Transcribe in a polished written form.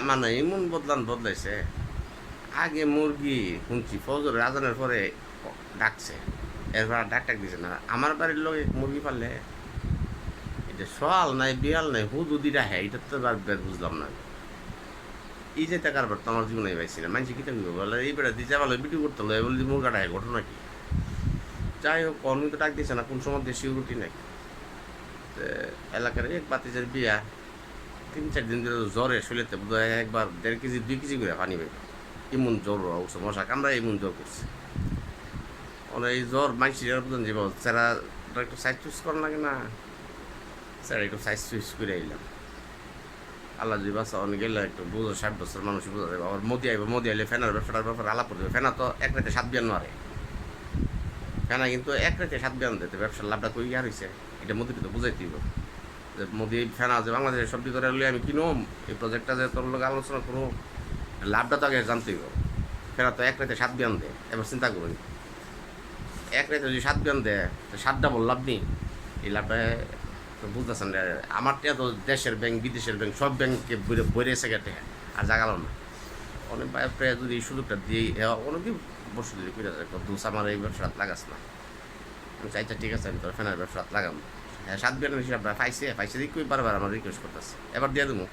মানে এমন বদলাইছে। আগে মুরগি শুনছি ফজরের আজানের পরে ডাকছে, এরপর আর ডাক দিছে না। আমার বাড়ির লোক মুরগি পাললে এটা সোয়াল নাই বিয়াল নাই হুদু দিটা হ্যাঁ, এটা তো আর বুঝলাম না। এই যে টাকার বার তো আমার জীবনে পাইছি না। মানুষ কিতা দিব বলে এই বেড়া দিতে ভালো বিটু করতে হলো বলে মুরগাটা হ্যাঁ ঘটনা কি। যাই হোক কর্মী তো ডাক দিছে না, কোন সময় দেশি রুটি নাই। এলাকার এক বাতিজের বিয়া, 3-4 দিন ধরে জ্বরে শরীরেতে বোধহয় একবার 1.5 কেজি 2 কেজি করে পানি পাই। এমন জ্বর অবশ্য মশা কামড়া এমন জ্বর করছে। ওরা এই জ্বর মাইসির বুঝলেন যে স্যারা একটু সাইজ চুজ করার লাগে না, স্যার একটু সাইজ চুজ করে আইলাম। আল্লাহ যদি বাসা অনেক গেলে একটু বুঝো, 60 বছর মানুষ বোঝা যাবে। আবার মোদি আইব, মোদি আইলে ফেনার ব্যবসাটার ব্যাপারে আলাপ করতে হবে। ফেনা তো এক রাতে 7 বিয়ান মারে, ফেনা কিন্তু এক রাতে 7 বিয়ান দিতে ব্যবসার লাভটা কই আর হয়েছে, এটা মোদিকে তো বুঝাইতে দিব যে মোদি ফেনা যে বাংলাদেশের সবজি করে আমি কিনুম, এই প্রজেক্টটা যে তোর লোক আলোচনা করবো, লাভটা তো আগে জানতেই হবে। ফেরা তো এক রাতে 7 বিয়ান দেয়, এবার চিন্তা করুন এক রাতে যদি 7 বিয়ান দেয় তো 7 ডাবল লাভ নেই। এই লাভটা তো বুঝতেছেন। আমার টিয়া তো দেশের ব্যাংক বিদেশের ব্যাংক সব ব্যাংককে বইরেছে গেটে আর জাগালো না। অনেক প্রায় যদি এই সুযোগটা দিয়ে অনেকেই বসে যদি করে দুস আমার এই ব্যবসাটা লাগাস না। আমি চাইছি ঠিক আছে আমি তোর ফ্যানের ব্যবসা লাগাম। হ্যাঁ 7 বিয়ানের হিসাবটা পাইছে দিক বারবার আমার রিকোয়েস্ট করতেছে, এবার দিয়ে দেবো।